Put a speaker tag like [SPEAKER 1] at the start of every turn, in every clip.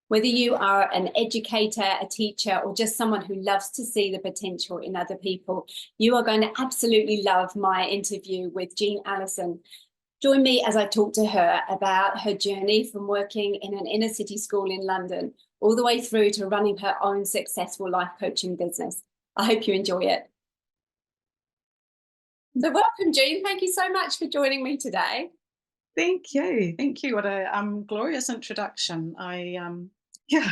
[SPEAKER 1] Whether you are an educator, a teacher, or just someone who loves to see the potential in other people, you are going to absolutely love my interview with Jean Allison. Join me as I talk to her about her journey from working in an inner city school in London all the way through to running her own successful life coaching business. I hope you enjoy it. So welcome, Jean. Thank you so much for joining me today.
[SPEAKER 2] Thank you. Thank you. What a glorious introduction. Yeah,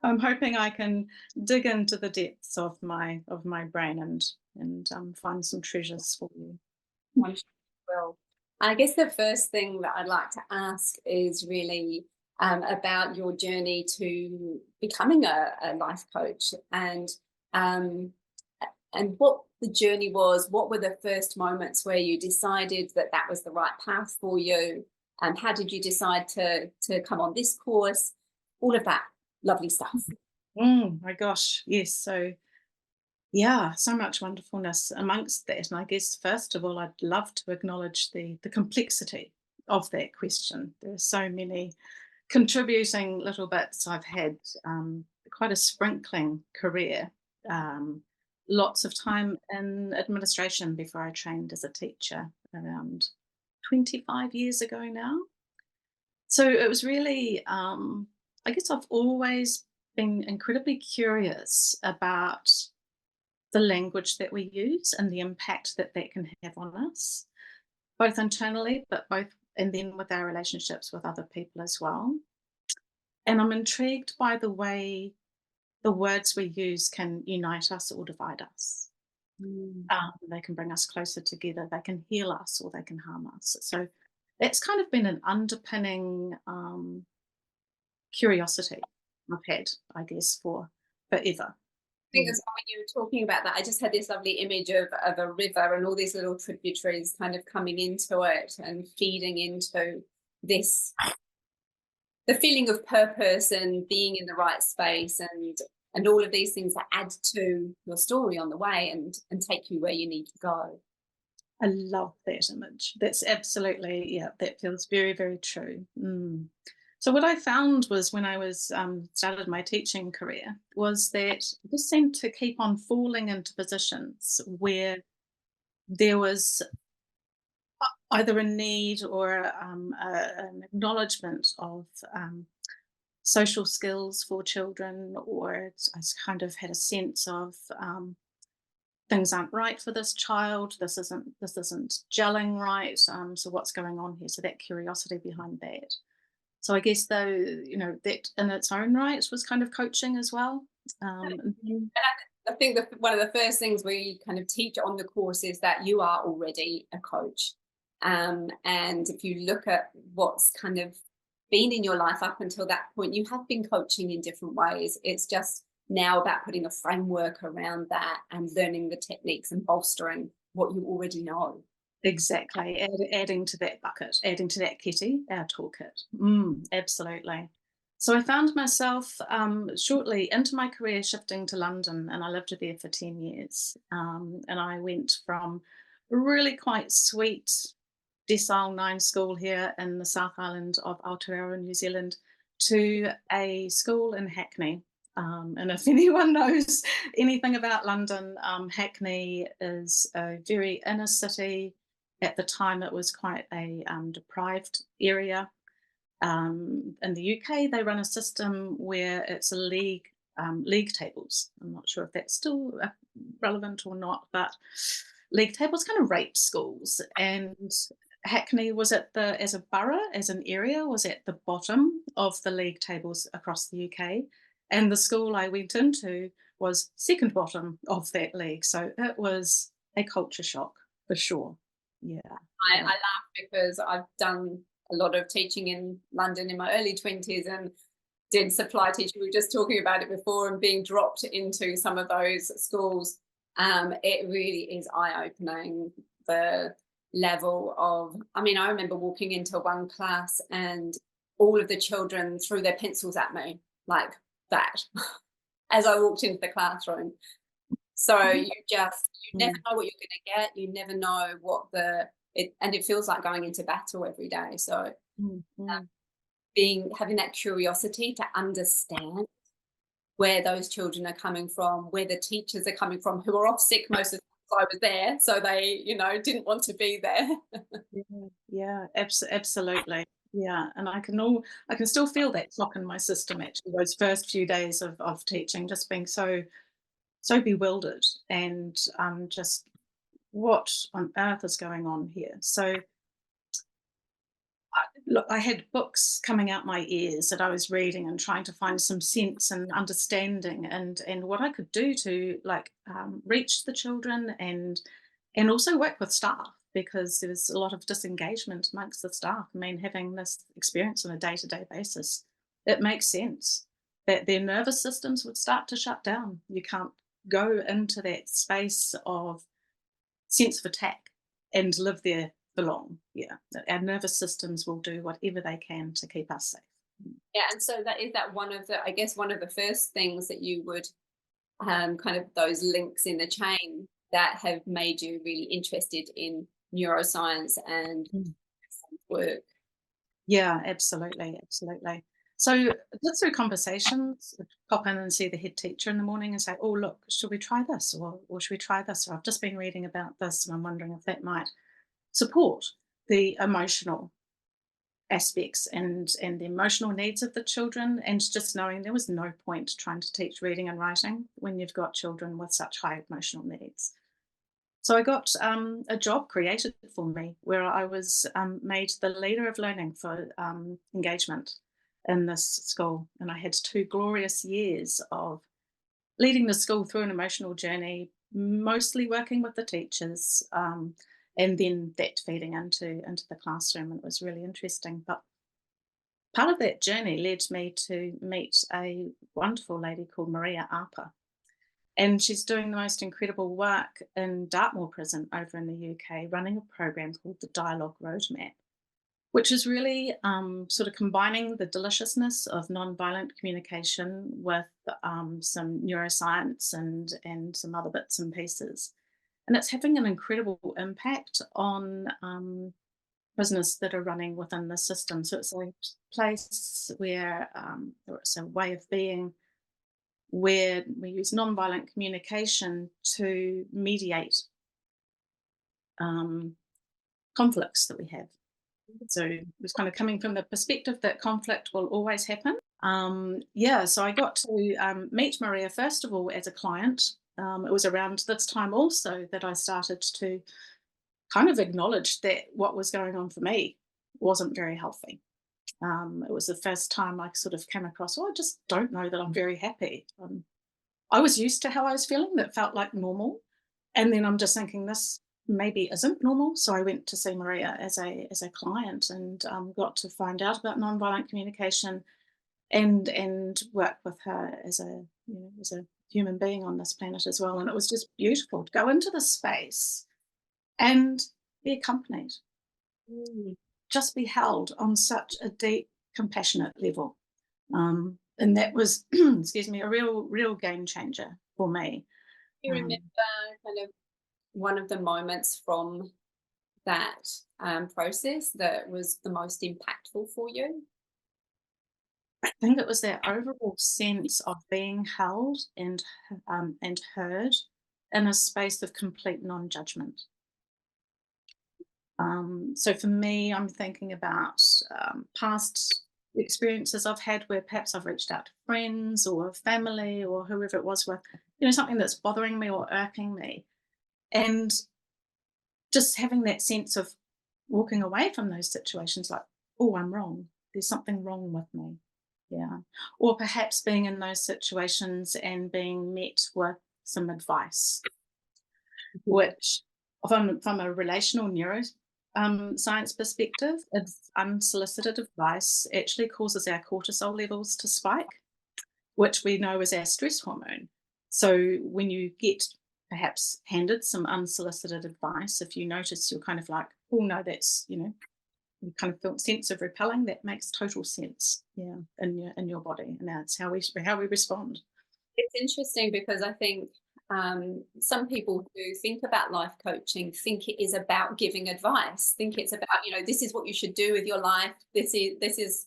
[SPEAKER 2] I'm hoping I can dig into the depths of my brain and find some treasures for you.
[SPEAKER 1] I'm sure you will. I guess the first thing that I'd like to ask is really about your journey to becoming a life coach um, and what the journey was. What were the first moments where you decided that that was the right path for you? And how did you decide to come on this course? All of that lovely stuff.
[SPEAKER 2] My gosh, yes. So yeah, so much wonderfulness amongst that. And I guess first of all, I'd love to acknowledge the complexity of that question. There are so many contributing little bits. I've had quite a sprinkling career, um, lots of time in administration before I trained as a teacher around 25 years ago now. So it was really, I guess I've always been incredibly curious about the language that we use and the impact that that can have on us, both internally, but both and then with our relationships with other people as well. And I'm intrigued by the way the words we use can unite us or divide us.
[SPEAKER 1] Mm.
[SPEAKER 2] They can bring us closer together, they can heal us or they can harm us. So that's kind of been an underpinning curiosity I've had, I guess, for forever.
[SPEAKER 1] Think as well, when you were talking about that, I just had this lovely image of a river and all these little tributaries kind of coming into it and feeding into this, the feeling of purpose and being in the right space and all of these things that add to your story on the way and take you where you need to go.
[SPEAKER 2] I love that image. That's absolutely, yeah, that feels very, very true. So what I found was when I was started my teaching career was that I just seemed to keep on falling into positions where there was either a need or an acknowledgement of social skills for children, or I kind of had a sense of things aren't right for this child. This isn't gelling right. So what's going on here? So that curiosity behind that. So I guess though, that in its own right was kind of coaching as well. And then,
[SPEAKER 1] I think that one of the first things we kind of teach on the course is that you are already a coach. And if you look at what's kind of been in your life up until that point, you have been coaching in different ways. It's just now about putting a framework around that and learning the techniques and bolstering what you already know.
[SPEAKER 2] exactly, adding to that bucket, adding to that kitty, our toolkit. Absolutely. So I found myself shortly into my career shifting to London, and I lived there for 10 years. And I went from a really quite sweet Decile 9 school here in the South Island of Aotearoa, New Zealand, to a school in Hackney. And if anyone knows anything about London, Hackney is a very inner city. At the time, it was quite a deprived area. In the UK, they run a system where it's a league tables. I'm not sure if that's still relevant or not, but league tables kind of rate schools. And Hackney was as a borough, as an area, was at the bottom of the league tables across the UK. And the school I went into was second bottom of that league. So it was a culture shock for sure. Yeah.
[SPEAKER 1] I
[SPEAKER 2] Yeah.
[SPEAKER 1] laugh because I've done a lot of teaching in London in my early 20s and did supply teaching. We were just talking about it before, and being dropped into some of those schools. It really is eye-opening, the level of, I mean, I remember walking into one class and all of the children threw their pencils at me like that as I walked into the classroom. So you never
[SPEAKER 2] Mhm.
[SPEAKER 1] know what you're going to get. You never know what and it feels like going into battle every day. So
[SPEAKER 2] Mm, mm.
[SPEAKER 1] having that curiosity to understand where those children are coming from, where the teachers are coming from, who are off sick most of the time I was there, so they, didn't want to be there.
[SPEAKER 2] Yeah, yeah, absolutely. Yeah, and I can still feel that clock in my system actually, those first few days of teaching, just being so bewildered and just what on earth is going on here? So look, I had books coming out my ears that I was reading and trying to find some sense and understanding and what I could do to like reach the children and also work with staff because there was a lot of disengagement amongst the staff. I mean, having this experience on a day-to-day basis, it makes sense that their nervous systems would start to shut down. You can't go into that space of sense of attack and live there for long. Yeah, our nervous systems will do whatever they can to keep us safe.
[SPEAKER 1] Yeah, and so that one of the, I guess, one of the first things that you would, kind of those links in the chain that have made you really interested in neuroscience and
[SPEAKER 2] Mm.
[SPEAKER 1] work.
[SPEAKER 2] Yeah, absolutely, absolutely. So just through conversations, I'd pop in and see the head teacher in the morning and say, "Oh, look, should we try this, or should we try this? Or I've just been reading about this, and I'm wondering if that might support the emotional aspects and the emotional needs of the children, and just knowing there was no point trying to teach reading and writing when you've got children with such high emotional needs. So I got a job created for me where I was made the leader of learning for engagement in this school, and I had 2 glorious years of leading the school through an emotional journey, mostly working with the teachers, and then that feeding into the classroom, and it was really interesting. But part of that journey led me to meet a wonderful lady called Maria Arpa, and she's doing the most incredible work in Dartmoor Prison over in the UK, running a program called the Dialogue Roadmap, which is really sort of combining the deliciousness of nonviolent communication with some neuroscience and some other bits and pieces. And it's having an incredible impact on prisoners that are running within the system. So it's a place where, or it's a way of being where we use nonviolent communication to mediate um, conflicts that we have. So it was kind of coming from the perspective that conflict will always happen. Yeah, so I got to meet Maria first of all as a client. It was around this time also that I started to kind of acknowledge that what was going on for me wasn't very healthy. It was the first time I sort of came across, oh, I just don't know that I'm very happy. I was used to how I was feeling that felt like normal. And then I'm just thinking this maybe isn't normal. So I went to see Maria as a client and got to find out about nonviolent communication and work with her as a human being on this planet as well. And it was just beautiful to go into the space and be accompanied,
[SPEAKER 1] Mm.
[SPEAKER 2] just be held on such a deep, compassionate level. And that was, excuse me, a real game changer for me.
[SPEAKER 1] You remember
[SPEAKER 2] Um,
[SPEAKER 1] kind of one of the moments from that process that was the most impactful for you?
[SPEAKER 2] I think it was that overall sense of being held and heard in a space of complete non-judgment. So for me, I'm thinking about past experiences I've had where perhaps I've reached out to friends or family or whoever it was with, something that's bothering me or irking me, and just having that sense of walking away from those situations like, oh, I'm wrong. There's something wrong with me. Yeah. Or perhaps being in those situations and being met with some advice, which from a relational neuro science perspective, it's unsolicited advice actually causes our cortisol levels to spike, which we know is our stress hormone. So when you get perhaps handed some unsolicited advice, if you notice you're kind of like, oh no, that's, you kind of feel a sense of repelling, that makes total sense. Yeah, in your body. And that's how we respond.
[SPEAKER 1] It's interesting because I think some people who think about life coaching think it is about giving advice, think it's about, this is what you should do with your life. This is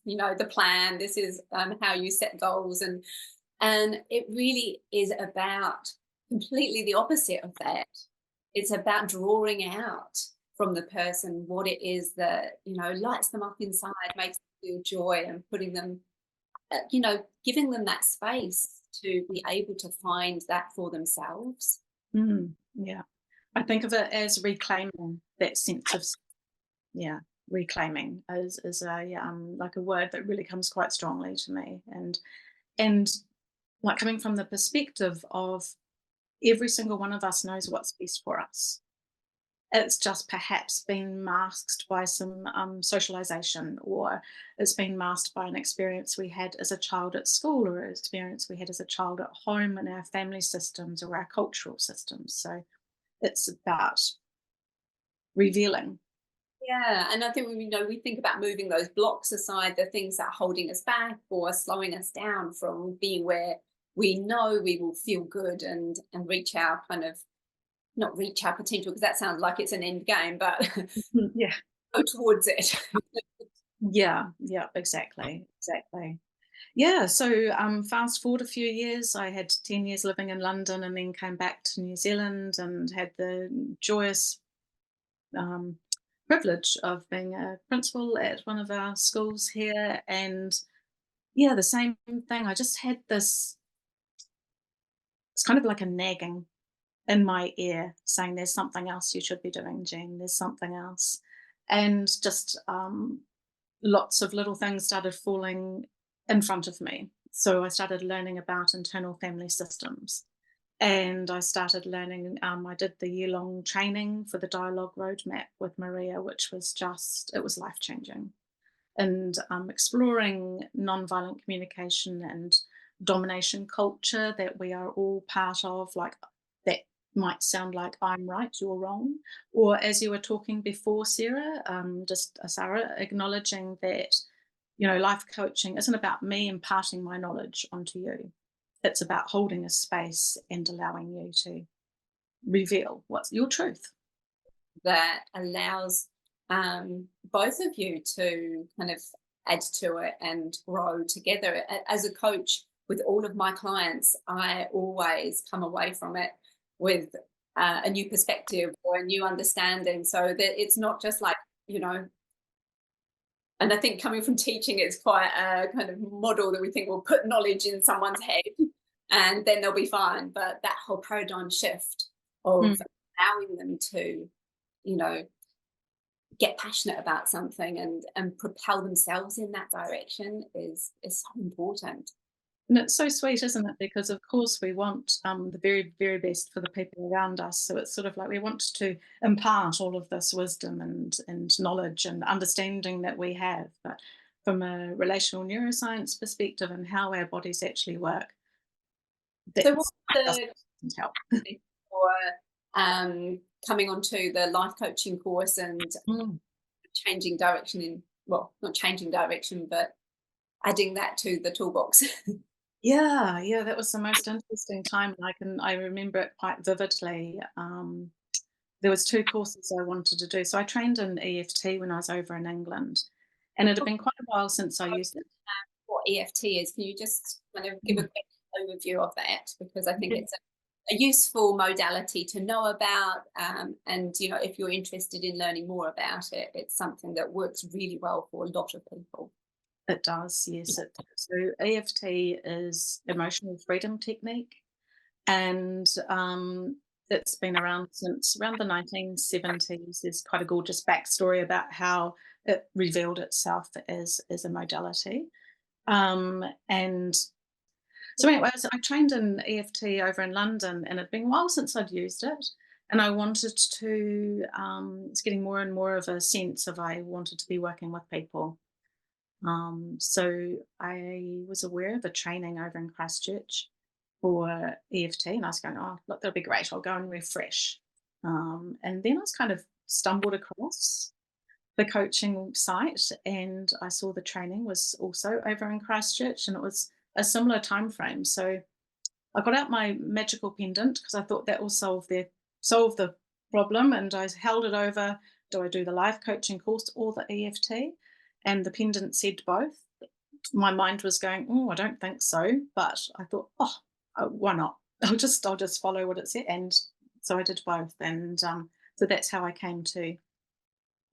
[SPEAKER 1] the plan. This is how you set goals, and it really is about completely the opposite of that. It's about drawing out from the person what it is that lights them up inside, makes them feel joy, and putting them, giving them that space to be able to find that for themselves.
[SPEAKER 2] Yeah. I think of it as reclaiming that sense of, yeah, reclaiming is a like a word that really comes quite strongly to me. And like coming from the perspective of every single one of us knows what's best for us. It's just perhaps been masked by some socialization, or it's been masked by an experience we had as a child at school, or an experience we had as a child at home in our family systems or our cultural systems. So it's about revealing.
[SPEAKER 1] Yeah, and I think we think about moving those blocks aside, the things that are holding us back or slowing us down from being where we know we will feel good and reach our kind of, not reach our potential, because that sounds like it's an end game, but
[SPEAKER 2] Yeah.
[SPEAKER 1] go towards it.
[SPEAKER 2] Yeah, yeah, exactly. Yeah, so fast forward a few years, I had 10 years living in London and then came back to New Zealand and had the joyous um, privilege of being a principal at one of our schools here. And yeah, the same thing. I just had this, it's kind of like a nagging in my ear saying, there's something else you should be doing, Jean, there's something else. And just lots of little things started falling in front of me. So I started learning about internal family systems. And I started learning, I did the year-long training for the dialogue roadmap with Maria, which was just, it was life-changing. And exploring nonviolent communication and domination culture that we are all part of, like that might sound like I'm right, you're wrong. Or as you were talking before, Sarah, Sarah, acknowledging that, life coaching isn't about me imparting my knowledge onto you. It's about holding a space and allowing you to reveal what's your truth.
[SPEAKER 1] That allows both of you to kind of add to it and grow together. As a coach with all of my clients, I always come away from it with a new perspective or a new understanding, so that it's not just like, and I think coming from teaching, it's quite a kind of model that we think will put knowledge in someone's head and then they'll be fine. But that whole paradigm shift of
[SPEAKER 2] Mm.
[SPEAKER 1] allowing them to, you know, get passionate about something and propel themselves in that direction is so important.
[SPEAKER 2] And it's so sweet, isn't it? Because of course we want the very, very best for the people around us. So it's sort of like we want to impart all of this wisdom and knowledge and understanding that we have. But from a relational neuroscience perspective and how our bodies actually work,
[SPEAKER 1] So what's
[SPEAKER 2] that
[SPEAKER 1] the
[SPEAKER 2] doesn't help.
[SPEAKER 1] for coming onto the life coaching course and
[SPEAKER 2] Mm.
[SPEAKER 1] changing direction in, well, not changing direction, but adding that to the toolbox?
[SPEAKER 2] Yeah, that was the most interesting time. I remember it quite vividly. There was 2 courses I wanted to do. So I trained in EFT when I was over in England, and it had been quite a while since I used it.
[SPEAKER 1] What EFT is, can you just kind of give a
[SPEAKER 2] Mm.
[SPEAKER 1] quick overview of that? Because I think
[SPEAKER 2] Yeah.
[SPEAKER 1] it's a useful modality to know about, and if you're interested in learning more about it, it's something that works really well for a lot of people.
[SPEAKER 2] It does, yes, it does. So EFT is emotional freedom technique, and it's been around since around the 1970s. There's quite a gorgeous backstory about how it revealed itself as a modality. And so anyway, I trained in EFT over in London, and it'd been a while since I'd used it. And I wanted to, it's getting more and more of a sense of I wanted to be working with people. So I was aware of a training over in Christchurch for EFT, and I was going, oh, look, that'll be great. I'll go and refresh. And then I was kind of stumbled across the coaching site, and I saw the training was also over in Christchurch, and it was a similar time frame. So I got out my magical pendant because I thought that will solve the problem, and I held it over, do I do the life coaching course or the EFT? And the pendant said both. My mind was going, "Oh, I don't think so," but I thought, "Oh, why not? I'll just follow what it said," and so I did both, and so that's how I came to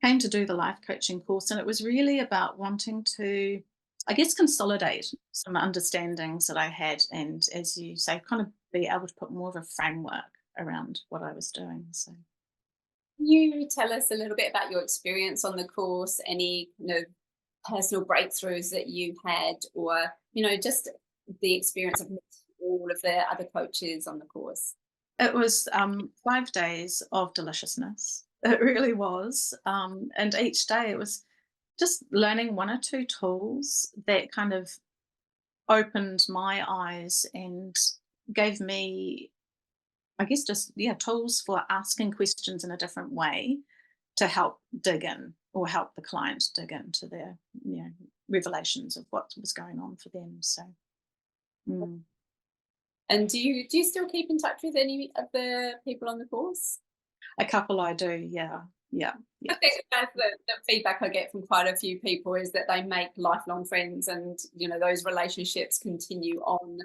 [SPEAKER 2] do the life coaching course, and it was really about wanting to, I guess, consolidate some understandings that I had, and as you say, kind of be able to put more of a framework around what I was doing. So
[SPEAKER 1] Can you tell us a little bit about your experience on the course, any kind of personal breakthroughs that you've had, or, just the experience of meeting all of the other coaches on the course?
[SPEAKER 2] it was 5 days of deliciousness. It really was, and each day it was just learning one or two tools that kind of opened my eyes and gave me, I guess, just, yeah, tools for asking questions in a different way to help dig in or help the client dig into their, revelations of what was going on for them. So, mm,
[SPEAKER 1] And do you still keep in touch with any of the people on the course?
[SPEAKER 2] a couple I do, yeah, yeah,
[SPEAKER 1] I
[SPEAKER 2] yeah,
[SPEAKER 1] think that's the feedback I get from quite a few people, is that they make lifelong friends, and those relationships continue on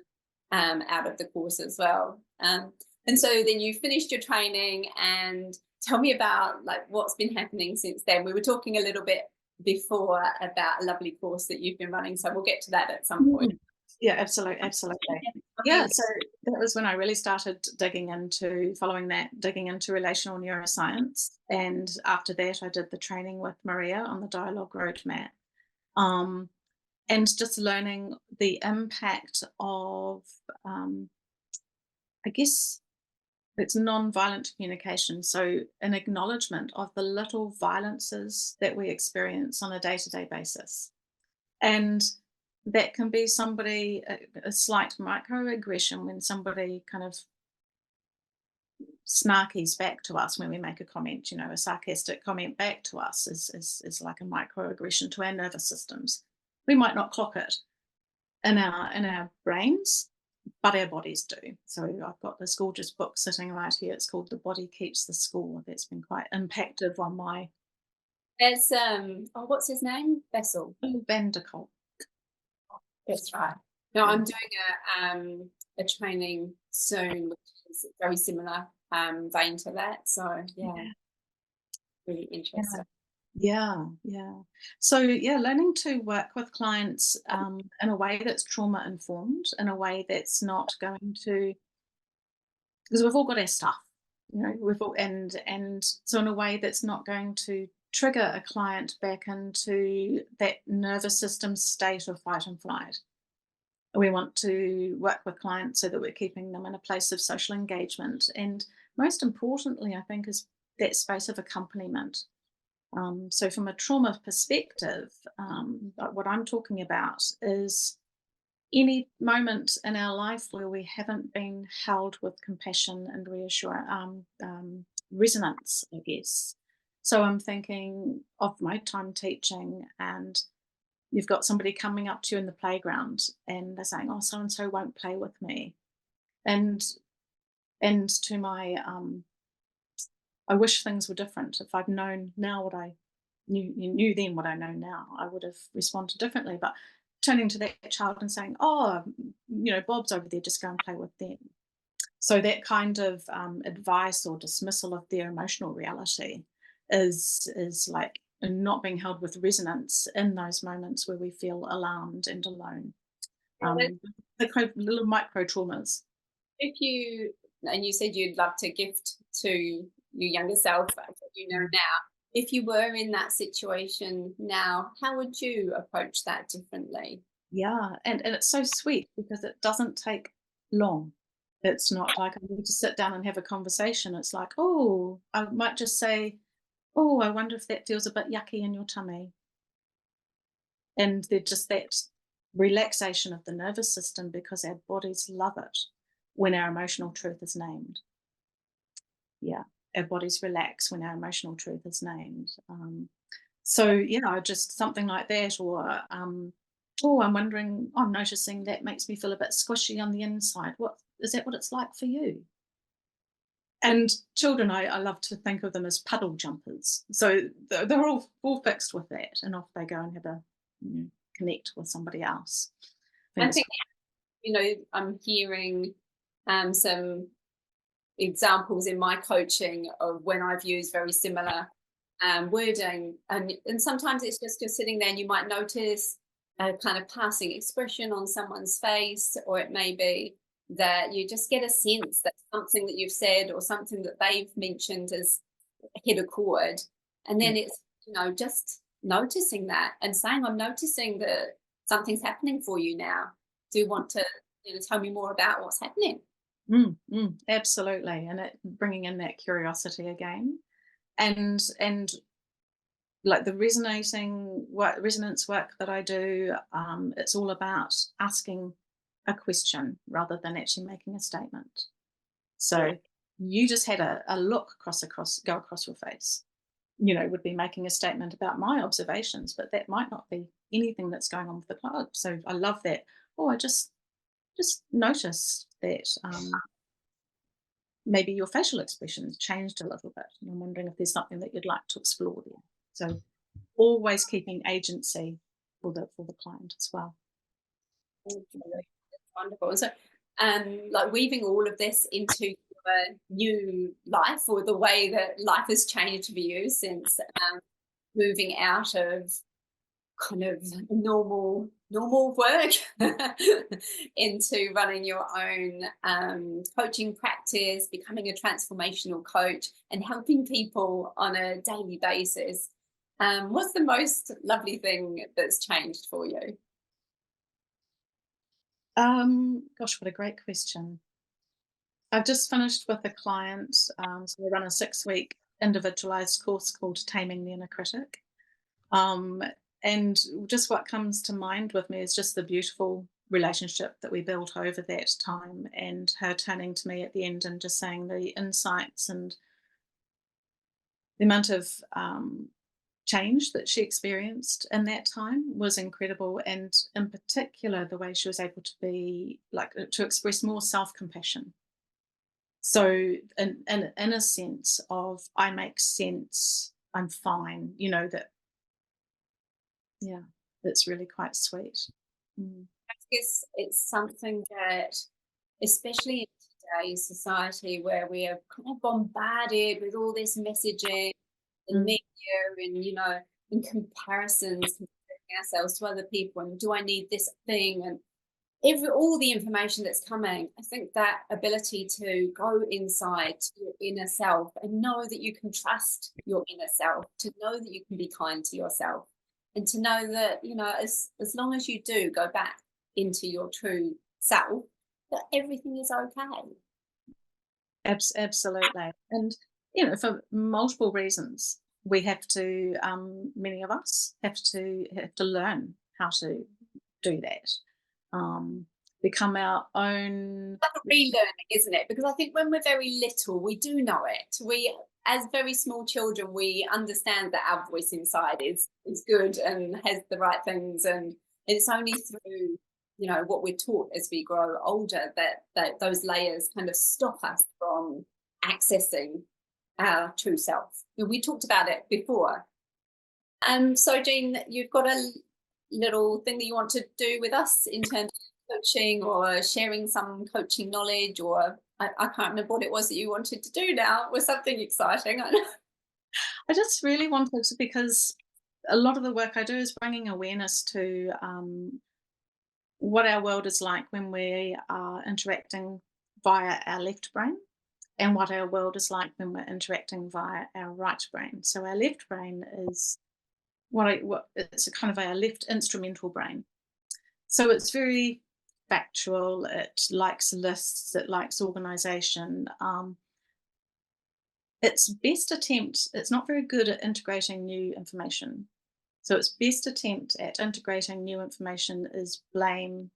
[SPEAKER 1] out of the course as well. And so then you finished your training, and tell me about, like, what's been happening since then. We were talking a little bit before about a lovely course that you've been running, so we'll get to that at some point.
[SPEAKER 2] mm, yeah, absolutely, absolutely. Yeah, so that was when I really started digging into relational neuroscience. And after that, I did the training with Maria on the dialogue roadmap. Um, and just learning the impact of, um, I guess, it's non-violent communication. So an acknowledgement of the little violences that we experience on a day-to-day basis. And that can be a slight microaggression when somebody kind of snarkies back to us when we make a comment. A sarcastic comment back to us is like a microaggression to our nervous systems. We might not clock it in our brains, but our bodies do. So I've got this gorgeous book sitting right here. It's called The Body Keeps the Score. That's been quite impactful on my
[SPEAKER 1] There's what's his name? Bessel.
[SPEAKER 2] Vanderkolk.
[SPEAKER 1] That's right. No,
[SPEAKER 2] Yeah.
[SPEAKER 1] I'm doing a training soon, which is very similar vein to that. So yeah, really
[SPEAKER 2] Yeah.
[SPEAKER 1] interesting.
[SPEAKER 2] Yeah, yeah. So, yeah, learning to work with clients in a way that's trauma informed, in a way that's not going to, because we've all got our stuff, we've all, and so in a way that's not going to trigger a client back into that nervous system state of fight and flight. We want to work with clients so that we're keeping them in a place of social engagement, and most importantly, I think, is that space of accompaniment. So, from a trauma perspective, like what I'm talking about is any moment in our life where we haven't been held with compassion and resonance, I guess. So, I'm thinking of my time teaching, and you've got somebody coming up to you in the playground, and they're saying, "Oh, so and so won't play with me," and to my I wish things were different. If I'd known now what I knew then what I know now, I would have responded differently. But turning to that child and saying, "Oh, Bob's over there, just go and play with them." So that kind of advice or dismissal of their emotional reality is like not being held with resonance in those moments where we feel alarmed and alone.
[SPEAKER 1] Yeah,
[SPEAKER 2] Um, the kind of little micro traumas.
[SPEAKER 1] if you and you said you'd love to gift to your younger self what you know now. If you were in that situation now, how would you approach that differently?
[SPEAKER 2] Yeah, and it's so sweet because it doesn't take long. It's not like I need to sit down and have a conversation. It's like, oh, I might just say, "Oh, I wonder if that feels a bit yucky in your tummy." And they're just that relaxation of the nervous system because our bodies love it when our emotional truth is named. Yeah, our bodies relax when our emotional truth is named. So yeah, just something like that, or oh, I'm noticing that makes me feel a bit squishy on the inside. is that what it's like for you? And children, I love to think of them as puddle jumpers. So they're all fixed with that, and off they go and have a connect with somebody else.
[SPEAKER 1] I
[SPEAKER 2] Fingers
[SPEAKER 1] think, I'm hearing some examples in my coaching of when I've used very similar wording, and sometimes it's just you're sitting there and you might notice a kind of passing expression on someone's face, or it may be that you just get a sense that something that you've said or something that they've mentioned has hit a chord, and
[SPEAKER 2] yeah.
[SPEAKER 1] then it's just noticing that and saying, I'm noticing that something's happening for you now. Do you want to tell me more about what's happening?
[SPEAKER 2] Absolutely, and bringing in that curiosity again, and like the resonance work that I do, it's all about asking a question rather than actually making a statement. So you just had a look go across your face. Would be making a statement about my observations, but that might not be anything that's going on with the club. So I love that. Oh, I just noticed that maybe your facial expressions changed a little bit. And I'm wondering if there's something that you'd like to explore there. So always keeping agency for the client as well.
[SPEAKER 1] That's wonderful. So, like weaving all of this into your new life, or the way that life has changed for you since moving out of kind of normal work into running your own coaching practice, becoming a transformational coach, and helping people on a daily basis. What's the most lovely thing that's changed for you?
[SPEAKER 2] Gosh, what a great question. I've just finished with a client, so we run a 6-week individualized course called Taming the Inner Critic. Um, and just what comes to mind with me is just the beautiful relationship that we built over that time, and her turning to me at the end and just saying the insights and the amount of change that she experienced in that time was incredible. And in particular, the way she was able to be like to express more self compassion. So, in a sense of I make sense, I'm fine, that, yeah, that's really quite sweet. Mm.
[SPEAKER 1] I guess it's something that, especially in today's society where we are kind of bombarded with all this messaging and
[SPEAKER 2] Mm.
[SPEAKER 1] media and, in comparisons, comparing ourselves to other people, and do I need this thing? And all the information that's coming, I think that ability to go inside to your inner self and know that you can trust your inner self, to know that you can be kind to yourself, and to know that, as long as you do go back into your true self, that everything is okay.
[SPEAKER 2] Absolutely. And, for multiple reasons, we have to, many of us have to learn how to do that. Um, Become our own.
[SPEAKER 1] Like a relearning, isn't it? Because I think when we're very little, we do know it. We, as very small children, we understand that our voice inside is good and has the right things, and it's only through what we're taught as we grow older that those layers kind of stop us from accessing our true self. We talked about it before. So Jean, you've got a little thing that you want to do with us in terms of coaching or sharing some coaching knowledge, or I can't remember what it was that you wanted to do now. It was something exciting. I know.
[SPEAKER 2] I just really wanted to, because a lot of the work I do is bringing awareness to what our world is like when we are interacting via our left brain, and what our world is like when we're interacting via our right brain. So our left brain is what it's a kind of our left instrumental brain. So it's very factual. It likes lists. It likes organization. It's not very good at integrating new information. So its best attempt at integrating new information is blame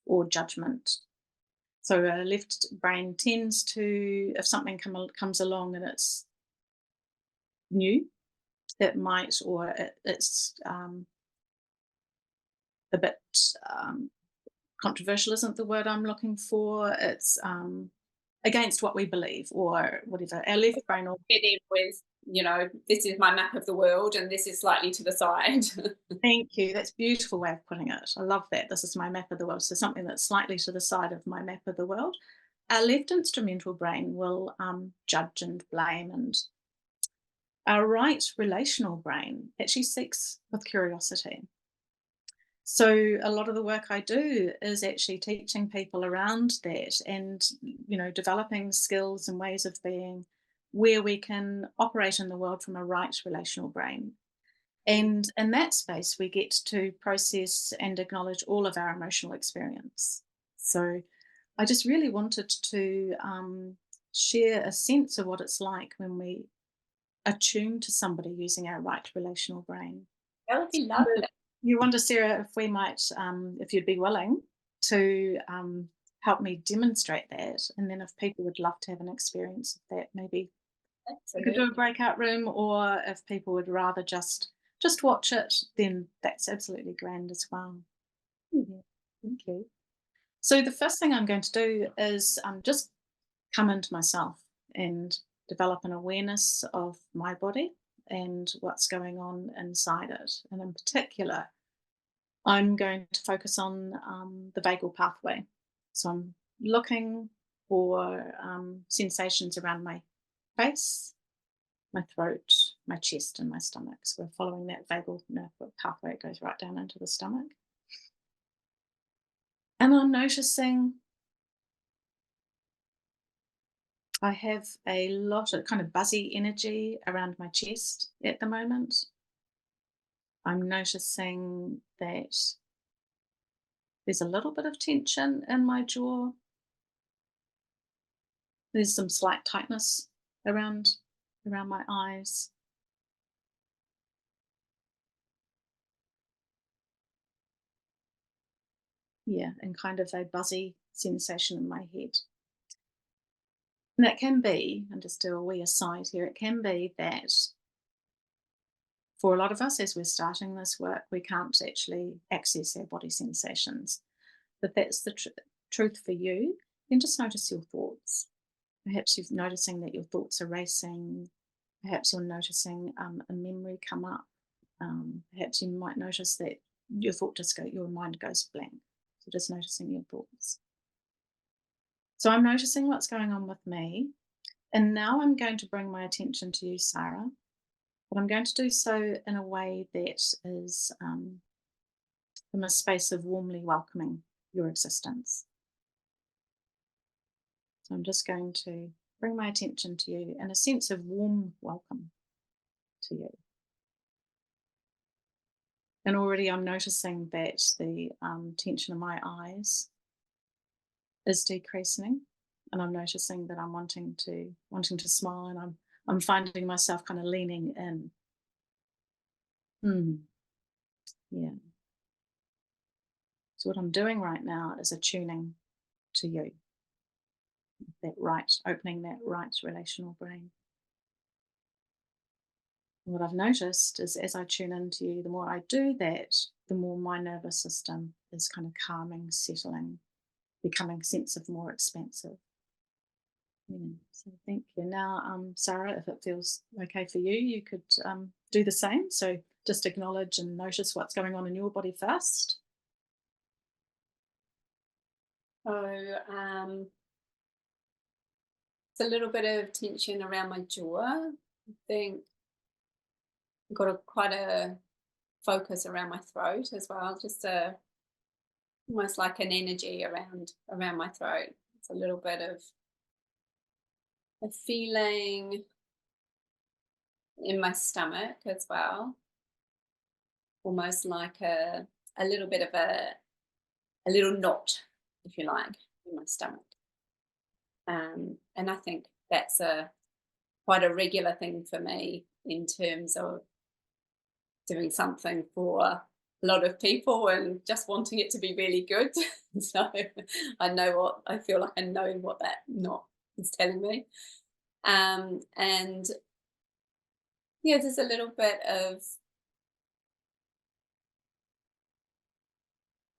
[SPEAKER 2] or judgment. So our left brain tends to, if something comes along and it's new, it might, or it's a bit controversial isn't the word I'm looking for. It's against what we believe or whatever. Our left brain or
[SPEAKER 1] Fit in with, this is my map of the world and this is slightly to the side.
[SPEAKER 2] thank you. That's a beautiful way of putting it. I love that. This is my map of the world. So something that's slightly to the side of my map of the world. Our left instrumental brain will judge and blame, and our right relational brain actually seeks with curiosity. So a lot of the work I do is actually teaching people around that and, developing skills and ways of being where we can operate in the world from a right relational brain. And in that space, we get to process and acknowledge all of our emotional experience. So I just really wanted to share a sense of what it's like when we attune to somebody using our right relational brain.
[SPEAKER 1] That would be lovely.
[SPEAKER 2] You wonder, Sarah, if we might, if you'd be willing to help me demonstrate that, and then if people would love to have an experience of that, maybe we could do a
[SPEAKER 1] Absolutely.
[SPEAKER 2] breakout room, or if people would rather just watch it, then that's absolutely grand as well. Yeah, thank you. So the first thing I'm going to do is just come into myself and develop an awareness of my body and what's going on inside it, and in particular I'm going to focus on the vagal pathway. So I'm looking for sensations around my face, my throat, my chest, and my stomach. So we're following that vagal nerve pathway. It goes right down into the stomach. And I'm noticing I have a lot of kind of buzzy energy around my chest at the moment. I'm noticing that there's a little bit of tension in my jaw. There's some slight tightness around my eyes. Yeah, and kind of a buzzy sensation in my head. And that can be, and just do a wee aside here, it can be that for a lot of us, as we're starting this work, we can't actually access our body sensations. But that's the truth for you. Then just notice your thoughts. Perhaps you're noticing that your thoughts are racing. Perhaps you're noticing a memory come up. Perhaps you might notice that your mind goes blank. So just noticing your thoughts. So I'm noticing what's going on with me. And now I'm going to bring my attention to you, Sarah. But I'm going to do so in a way that is from a space of warmly welcoming your existence. So I'm just going to bring my attention to you and a sense of warm welcome to you. And already I'm noticing that the tension in my eyes is decreasing, and I'm noticing that I'm wanting to smile, and I'm finding myself kind of leaning in. Yeah. So what I'm doing right now is attuning to you, opening that right relational brain. And what I've noticed is as I tune into you, the more I do that, the more my nervous system is kind of calming, settling, becoming sense of more expansive. Yeah. So thank you. Now, Sarah, if it feels okay for you, you could do the same. So just acknowledge and notice what's going on in your body first.
[SPEAKER 1] So it's a little bit of tension around my jaw. I think I've got quite a focus around my throat as well, just almost like an energy around my throat. It's a little bit of a feeling in my stomach as well, almost like a little bit of a little knot, if you like, in my stomach. And I think that's quite a regular thing for me in terms of doing something for a lot of people and just wanting it to be really good. So I feel like I know what that knot is telling me. And yeah, there's a little bit of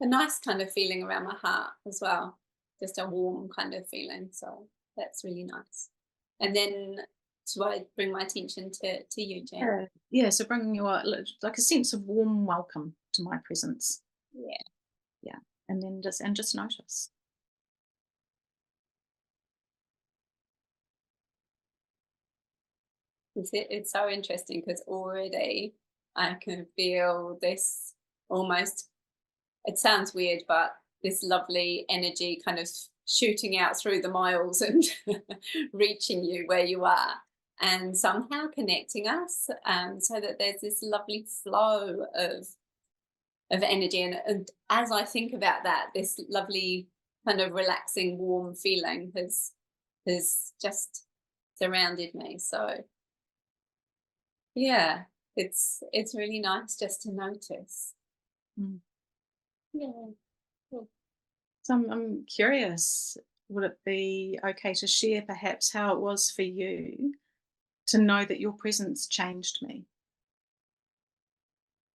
[SPEAKER 1] a nice kind of feeling around my heart as well, just a warm kind of feeling. So that's really nice. And then do I bring my attention to you, Jen?
[SPEAKER 2] Yeah, yeah. So bringing your like a sense of warm welcome to my presence.
[SPEAKER 1] Yeah.
[SPEAKER 2] Yeah, and then just notice.
[SPEAKER 1] It's so interesting because already I can feel this almost, it sounds weird, but this lovely energy kind of shooting out through the miles and reaching you where you are and somehow connecting us, so that there's this lovely flow of energy. And as I think about that, this lovely kind of relaxing, warm feeling has just surrounded me. So yeah, it's really nice just to notice.
[SPEAKER 2] Mm.
[SPEAKER 1] Yeah. Cool.
[SPEAKER 2] So I'm curious, would it be okay to share perhaps how it was for you to know that your presence changed me?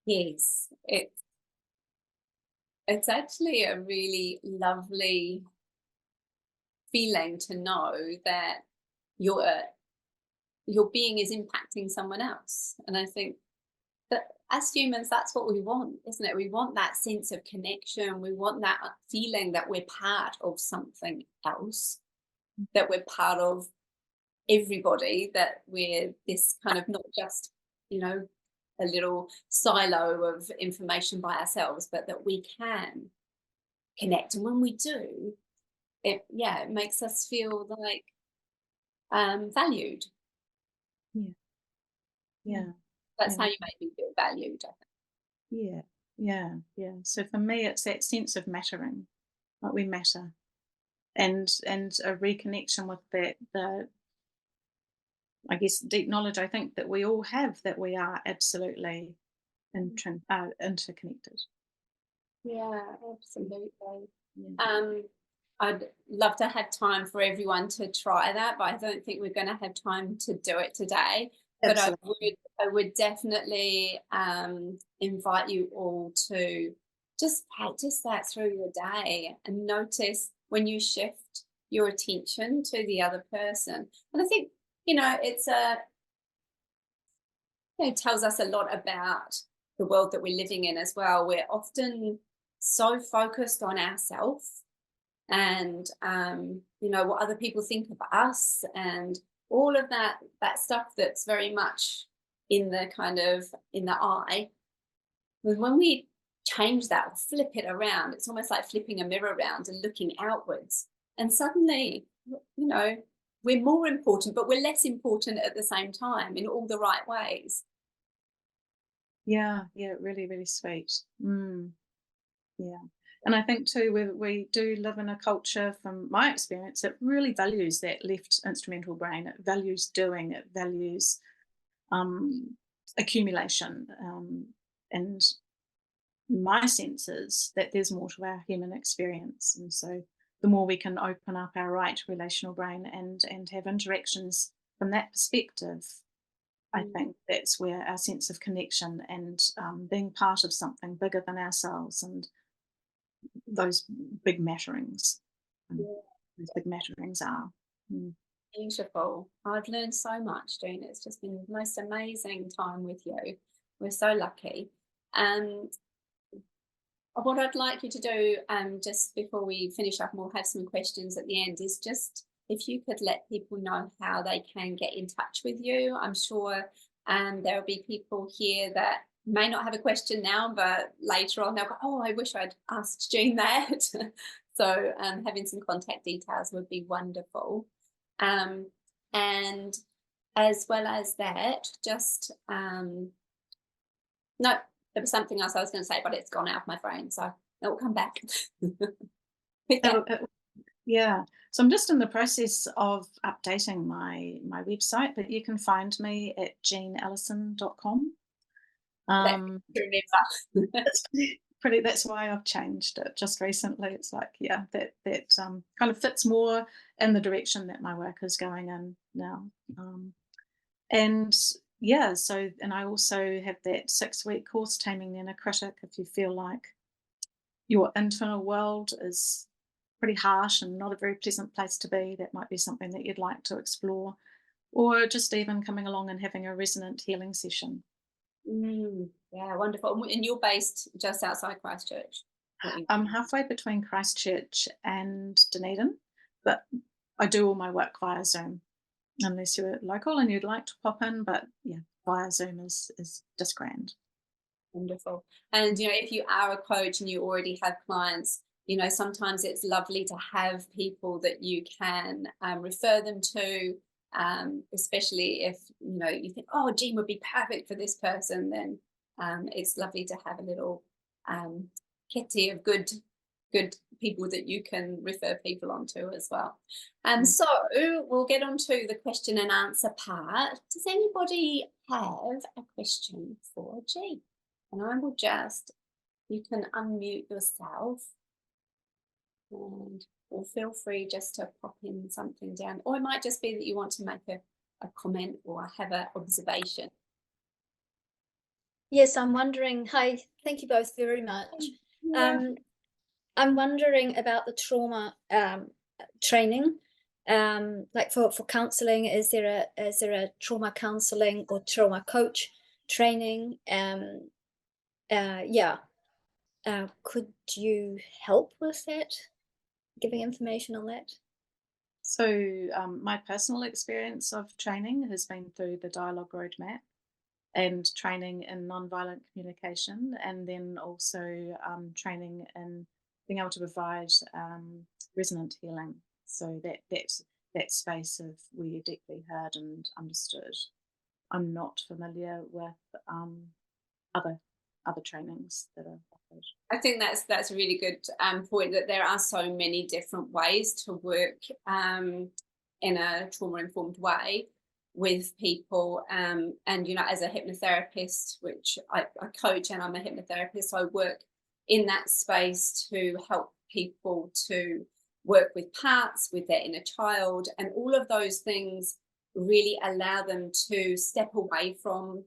[SPEAKER 1] Yes, it's actually a really lovely feeling to know that your your being is impacting someone else. And I think that as humans, that's what we want, isn't it? We want that sense of connection. We want that feeling that we're part of something else, that we're part of everybody, that we're this kind of not just, you know, a little silo of information by ourselves, but that we can connect. And when we do, it makes us feel like valued.
[SPEAKER 2] Yeah,
[SPEAKER 1] Mm.
[SPEAKER 2] yeah,
[SPEAKER 1] That's how
[SPEAKER 2] yeah,
[SPEAKER 1] you make me feel valued, I think.
[SPEAKER 2] yeah, yeah, yeah. So for me, it's that sense of mattering, like we matter, and a reconnection with that the I guess deep knowledge I think that we all have that we are absolutely interconnected.
[SPEAKER 1] Yeah,
[SPEAKER 2] Mm,
[SPEAKER 1] absolutely.
[SPEAKER 2] yeah.
[SPEAKER 1] Um, I'd love to have time for everyone to try that, but I don't think we're going to have time to do it today. But
[SPEAKER 2] Absolutely.
[SPEAKER 1] I would definitely invite you all to just practice that through your day and notice when you shift your attention to the other person. And I think, it's it tells us a lot about the world that we're living in as well. We're often so focused on ourselves and what other people think of us and all of that stuff that's very much in the kind of in the eye. But when we change that or flip it around, it's almost like flipping a mirror around and looking outwards. And suddenly, we're more important, but we're less important at the same time in all the right ways.
[SPEAKER 2] Yeah, yeah, really, really sweet. Yeah. And I think too, we do live in a culture, from my experience, that really values that left instrumental brain. It values doing, it values um, accumulation. And my sense is that there's more to our human experience. And so the more we can open up our right relational brain and have interactions from that perspective, I
[SPEAKER 1] Mm.
[SPEAKER 2] think that's where our sense of connection and being part of something bigger than ourselves and those big matterings, um,
[SPEAKER 1] Yeah.
[SPEAKER 2] those big matterings are. Mm.
[SPEAKER 1] Beautiful. I've learned so much, Jane. It's just been the most amazing time with you. We're so lucky. And what I'd like you to do, just before we finish up, and we'll have some questions at the end, is just if you could let people know how they can get in touch with you. I'm sure there'll be people here that may not have a question now, but later on they'll go, "Oh, I wish I'd asked Jean that." So having some contact details would be wonderful. Um, and as well as that, just no, there was something else I was going to say, but it's gone out of my brain, so it will come back. Yeah,
[SPEAKER 2] It'll- yeah. So I'm just in the process of updating my website, but you can find me at jeanellison.com.
[SPEAKER 1] that's
[SPEAKER 2] Um,
[SPEAKER 1] to remember.
[SPEAKER 2] it's pretty. That's why I've changed it just recently. It's like, yeah, that kind of fits more in the direction that my work is going in now. And yeah, and I also have that 6-week course, Taming the Inner Critic, if you feel like your internal world is pretty harsh and not a very pleasant place to be, that might be something that you'd like to explore. Or just even coming along and having a resonant healing session.
[SPEAKER 1] Yeah, wonderful. And you're based just outside Christchurch?
[SPEAKER 2] I'm halfway between Christchurch and Dunedin, but I do all my work via Zoom, unless you're local and you'd like to pop in. But yeah, via Zoom is just grand.
[SPEAKER 1] Wonderful. And, if you are a coach and you already have clients, sometimes it's lovely to have people that you can refer them to, especially if, you think, oh, Jean would be perfect for this person, then it's lovely to have a little kitty of good people that you can refer people onto as well. So we'll get on to the question and answer part. Does anybody have a question for Jean? And I will you can unmute yourself or feel free just to pop in something down. Or it might just be that you want to make a comment or have an observation.
[SPEAKER 3] Yes, I'm wondering, hi, thank you both very much. I'm wondering about the trauma training. Like for counselling, is there a trauma counselling or trauma coach training? Could you help with that? Giving information on that?
[SPEAKER 2] So my personal experience of training has been through the Dialogue Roadmap and training in nonviolent communication, and then also training in being able to provide resonant healing. So that space of where you're deeply heard and understood. I'm not familiar with other trainings that are offered.
[SPEAKER 1] I think that's a really good point, that there are so many different ways to work in a trauma-informed way with people. And, as a hypnotherapist, which I coach and I'm a hypnotherapist, so I work in that space to help people to work with parts, with their inner child, and all of those things really allow them to step away from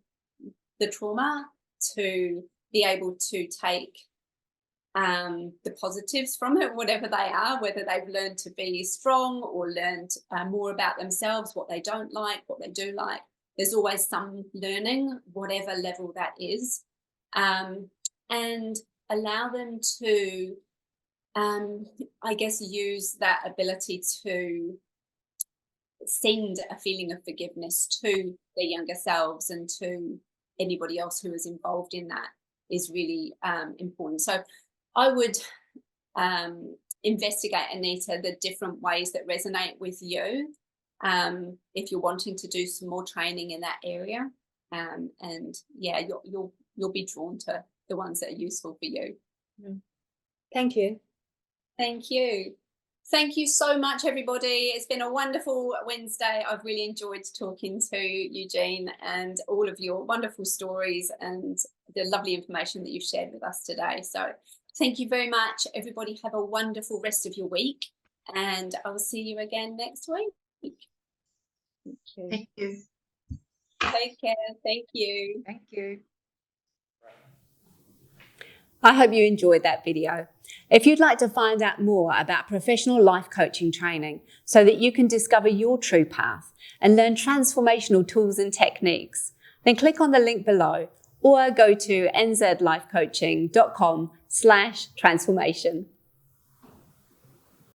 [SPEAKER 1] the trauma, to be able to take the positives from it, whatever they are, whether they've learned to be strong or learned more about themselves, what they don't like, what they do like. There's always some learning, whatever level that is, and allow them to, I guess, use that ability to send a feeling of forgiveness to their younger selves and to anybody else who is involved in that is really important. So I would investigate, Anita, the different ways that resonate with you if you're wanting to do some more training in that area. And yeah, you'll be drawn to the ones that are useful for you.
[SPEAKER 3] Thank you.
[SPEAKER 1] Thank you. Thank you so much, everybody. It's been a wonderful Wednesday. I've really enjoyed talking to Eugene and all of your wonderful stories and the lovely information that you've shared with us today. So thank you very much, everybody. Have a wonderful rest of your week, and I will see you again next week. Thank you.
[SPEAKER 4] Thank you.
[SPEAKER 1] Take care. Thank you.
[SPEAKER 4] Thank you.
[SPEAKER 5] I hope you enjoyed that video. If you'd like to find out more about professional life coaching training so that you can discover your true path and learn transformational tools and techniques, then click on the link below or go to nzlifecoaching.com/transformation.